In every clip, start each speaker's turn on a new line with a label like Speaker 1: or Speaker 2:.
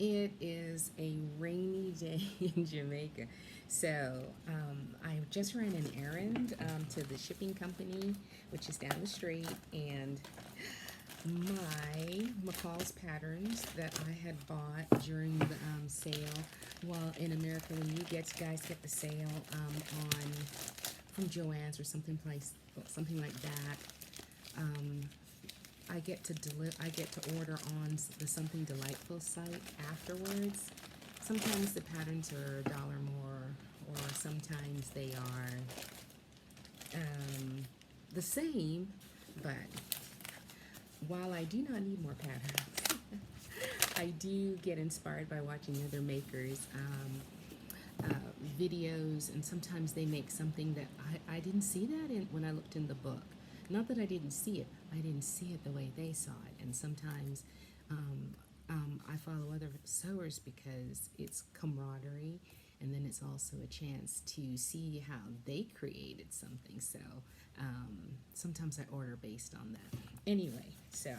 Speaker 1: It is a rainy day in Jamaica. So I just ran an errand to the shipping company, which is down the street, and my McCall's patterns that I had bought during the sale. Well, in America, when you guys get the sale on from Joann's or something like that, um, I get to order on the Something Delightful site afterwards. Sometimes the patterns are a dollar more, or sometimes they are the same. But while I do not need more patterns, I do get inspired by watching other makers. Videos, and sometimes they make something that I didn't see that in when I looked in the book. Not that I didn't see it, I didn't see it the way they saw it. And sometimes I follow other sewers because it's camaraderie, and then it's also a chance to see how they created something. So sometimes I order based on that. Anyway, so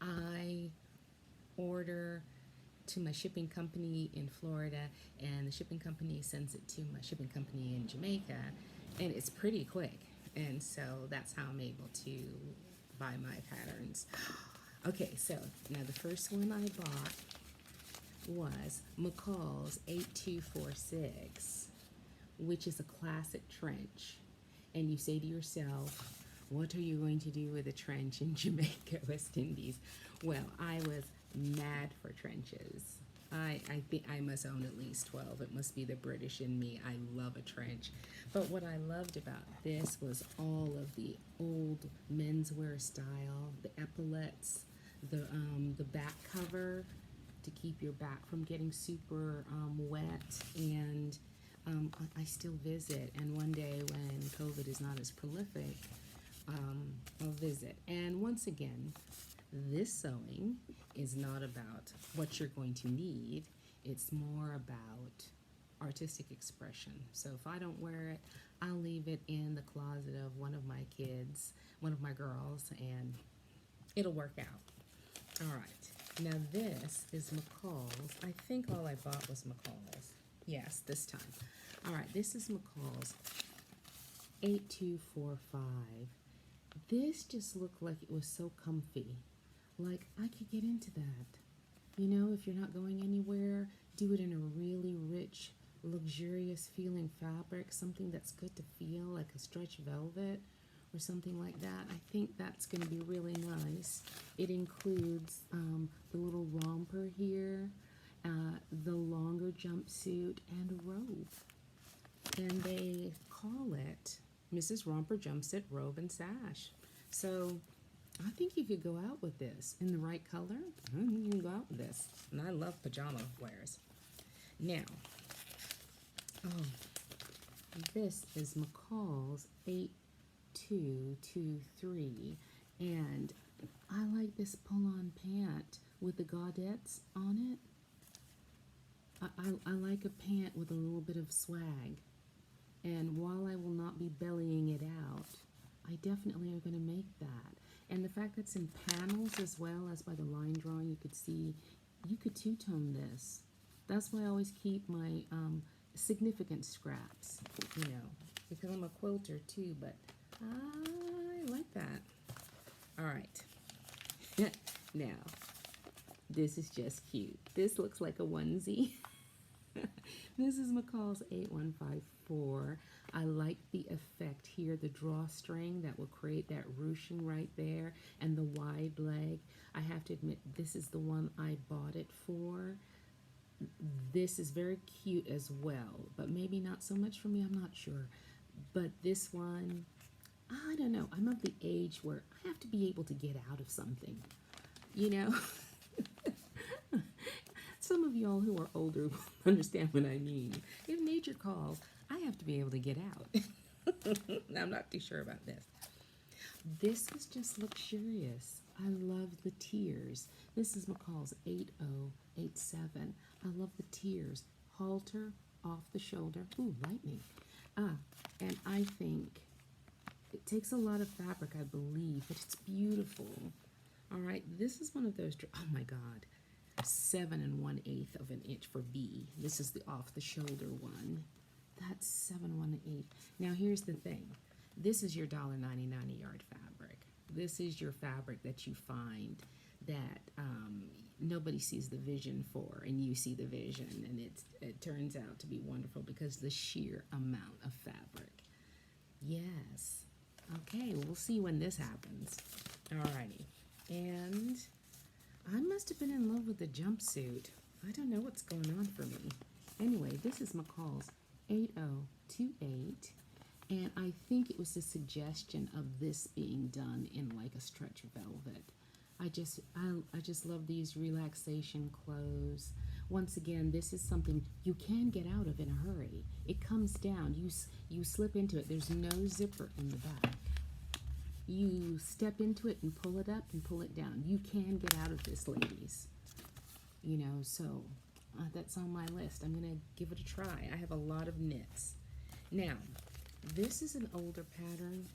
Speaker 1: I order to my shipping company in Florida, and the shipping company sends it to my shipping company in Jamaica, and it's pretty quick. And so that's how I'm able to buy my patterns. Okay, so now the first one I bought was McCall's 8246, which is a classic trench. And you say to yourself, what are you going to do with a trench in Jamaica, West Indies? Well, I was mad for trenches. I think I must own at least 12. It must be the British in me. I love a trench. But what I loved about this was all of the old menswear style, the epaulets, the back cover to keep your back from getting super wet. And I still visit. And one day when COVID is not as prolific, I'll visit. And once again, this sewing is not about what you're going to need. It's more about artistic expression. So if I don't wear it, I'll leave it in the closet of one of my kids, one of my girls, and it'll work out. All right. Now this is McCall's. I think all I bought was McCall's. Yes, this time. All right, this is McCall's 8245. This just looked like it was so comfy. Like, I could get into that. You know, if you're not going anywhere, do it in a really rich, luxurious feeling fabric, something that's good to feel, like a stretch velvet or something like that. I think that's going to be really nice. It includes the little romper here, the longer jumpsuit, and a robe. And they call it Mrs. Romper Jumpsuit Robe and Sash. So I think you could go out with this in the right color. You can go out with this. And I love pajama wears. Now, this is McCall's 8223. And I like this pull-on pant with the gaudettes on it. I like a pant with a little bit of swag. And while I will not be bellying it out, I definitely am going to make that. And the fact that it's in panels as well as by the line drawing, you could see, you could two-tone this. That's why I always keep my significant scraps, you know, because I'm a quilter too, but I like that. All right. Now, this is just cute. This looks like a onesie. This is McCall's 8154. I like the effect here, the drawstring that will create that ruching right there, and the wide leg. I have to admit, this is the one I bought it for. This is very cute as well, but maybe not so much for me, I'm not sure. But this one, I don't know. I'm of the age where I have to be able to get out of something, you know? Some of y'all who are older will understand what I mean. If nature calls, I have to be able to get out. I'm not too sure about this. This is just luxurious. I love the tiers. This is McCall's 8087. I love the tiers. Halter, off the shoulder. Ooh, lightning. And I think it takes a lot of fabric, I believe, but it's beautiful. All right, this is one of those, oh my God. 7 1/8 for B. This is the off the shoulder one. That's 7 1/8. Now here's the thing. This is your $1.99 a yard fabric. This is your fabric that you find that nobody sees the vision for, and you see the vision, and it turns out to be wonderful because the sheer amount of fabric. Yes. Okay, we'll see when this happens. Alrighty. And I must have been in love with the jumpsuit. I don't know what's going on for me. Anyway, this is McCall's 8028. And I think it was a suggestion of this being done in like a stretch velvet. I just love these relaxation clothes. Once again, this is something you can get out of in a hurry. It comes down. You slip into it. There's no zipper in the back. You step into it and pull it up and pull it down. You can get out of this, ladies. You know, so that's on my list. I'm going to give it a try. I have a lot of knits. Now, this is an older pattern.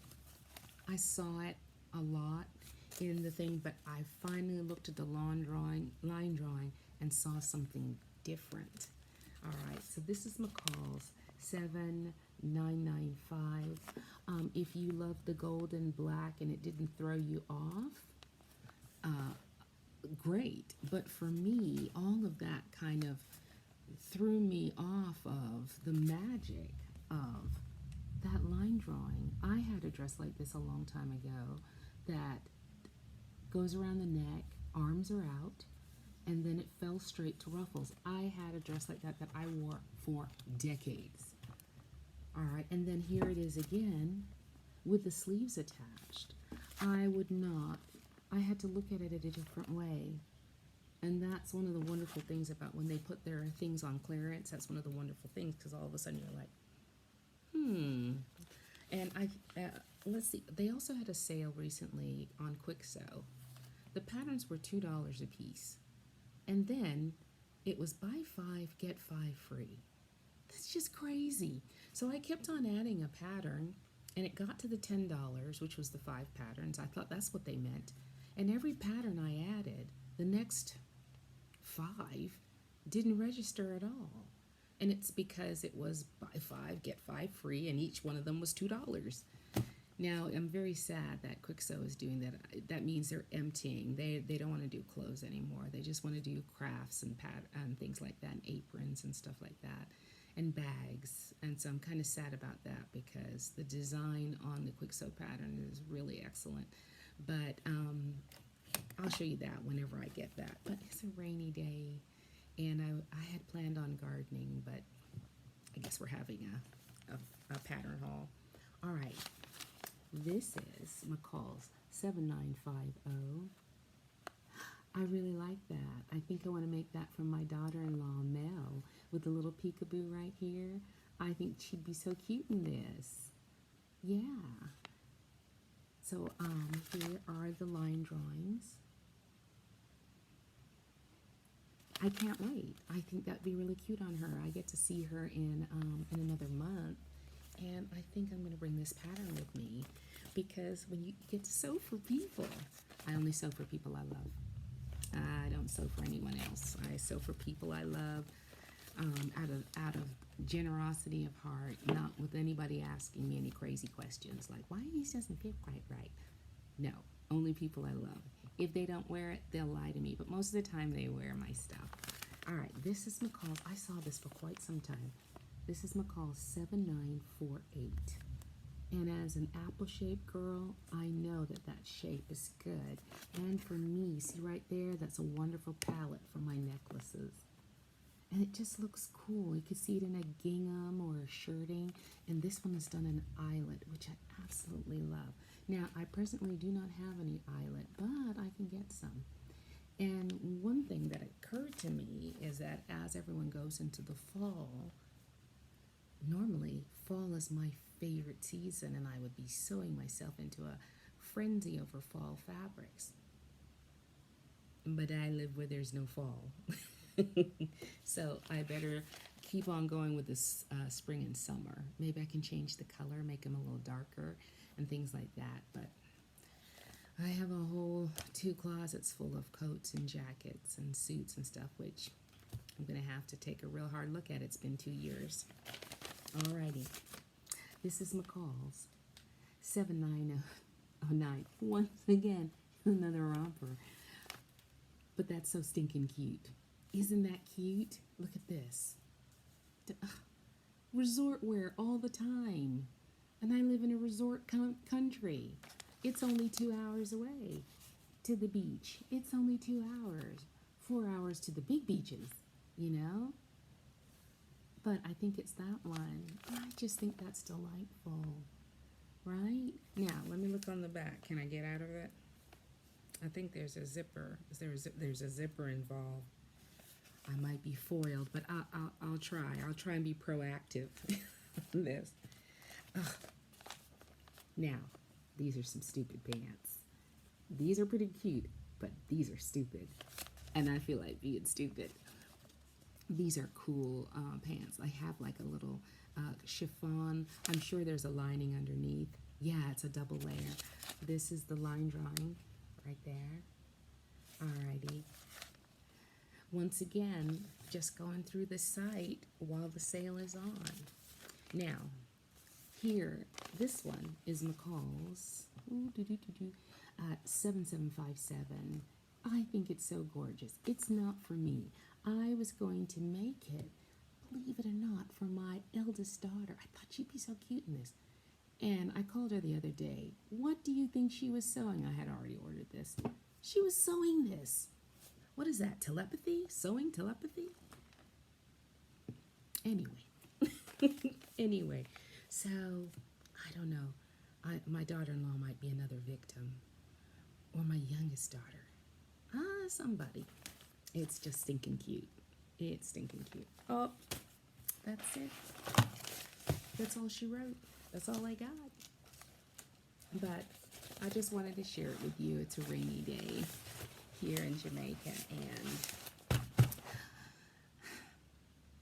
Speaker 1: I saw it a lot in the thing, but I finally looked at the line drawing and saw something different. All right, so this is McCall's 7995. If you love the gold and black and it didn't throw you off, great. But for me, all of that kind of threw me off of the magic of that line drawing. I had a dress like this a long time ago that goes around the neck, arms are out, and then it fell straight to ruffles. I had a dress like that that I wore for decades. All right, and then here it is again with the sleeves attached. I had to look at it a different way. And that's one of the wonderful things about when they put their things on clearance. That's one of the wonderful things, because all of a sudden you're like, And let's see, they also had a sale recently on Quick Sew. The patterns were $2 a piece. And then it was buy 5, get 5 free. That's just crazy. So I kept on adding a pattern, and it got to the $10, which was the 5 patterns. I thought that's what they meant. And every pattern I added, the next 5 didn't register at all. And it's because it was buy 5, get 5 free, and each one of them was $2. Now, I'm very sad that Quick Sew is doing that. That means they're emptying. They don't want to do clothes anymore. They just want to do crafts and things like that, and aprons and stuff like that, and bags. And so I'm kind of sad about that, because the design on the Quick Sew pattern is really excellent. But I'll show you that whenever I get that. But it's a rainy day, and I had planned on gardening, but I guess we're having a pattern haul. All right. This is McCall's 7950. I really like that. I think I want to make that for my daughter-in-law, Mel, with the little peekaboo right here. I think she'd be so cute in this. Yeah. So here are the line drawings. I can't wait. I think that'd be really cute on her. I get to see her in another month. And I think I'm going to bring this pattern with me, because when you get to sew for people, I only sew for people I love. I don't sew for anyone else. I sew for people I love, out of generosity of heart, not with anybody asking me any crazy questions like, why this doesn't fit quite right. No, only people I love. If they don't wear it, they'll lie to me, but most of the time they wear my stuff. All right, this is McCall's. I saw this for quite some time. This is McCall's 7948. And as an apple-shaped girl, I know that that shape is good. And for me, see right there, that's a wonderful palette for my necklaces. And it just looks cool. You can see it in a gingham or a shirting. And this one is done in eyelet, which I absolutely love. Now, I presently do not have any eyelet, but I can get some. And one thing that occurred to me is that as everyone goes into the fall, normally fall is my favorite season, and I would be sewing myself into a frenzy over fall fabrics. But I live where there's no fall. So I better keep on going with this spring and summer. Maybe I can change the color, make them a little darker and things like that. But I have a whole 2 closets full of coats and jackets and suits and stuff, which I'm going to have to take a real hard look at. It's been 2 years. Alrighty. This is McCall's 7909. Once again, another romper. But that's so stinking cute. Isn't that cute? Look at this. Resort wear all the time. And I live in a resort country. It's only 2 hours away to the beach. It's only 2 hours. 4 hours to the big beaches, you know? But I think it's that one. I just think that's delightful, right? Now, let me look on the back. Can I get out of it? I think there's a zipper. There's a zipper involved. I might be foiled, but I'll try. I'll try and be proactive on this. Ugh. Now, these are some stupid pants. These are pretty cute, but these are stupid. And I feel like being stupid. These are cool pants. I have like a little chiffon. I'm sure there's a lining underneath. Yeah, it's a double layer. This is the line drawing right there. Alrighty. Once again, just going through the site while the sale is on. Now, here, this one is McCall's 7757. I think it's so gorgeous. It's not for me. I was going to make it, believe it or not, for my eldest daughter. I thought she'd be so cute in this. And I called her the other day. What do you think she was sewing? I had already ordered this. She was sewing this. What is that? Telepathy? Sewing telepathy? Anyway, so I don't know. My daughter-in-law might be another victim, or my youngest daughter. Somebody. It's just stinking cute. It's stinking cute. Oh, that's it. That's all she wrote. That's all I got. But I just wanted to share it with you. It's a rainy day here in Jamaica, and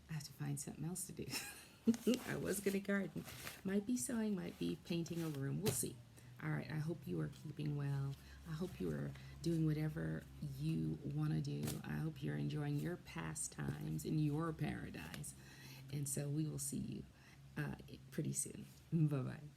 Speaker 1: I have to find something else to do. I was going to garden. Might be sewing, might be painting a room. We'll see. All right, I hope you are keeping well. I hope you are doing whatever you want to do. I hope you're enjoying your pastimes in your paradise. And so we will see you pretty soon. Bye-bye.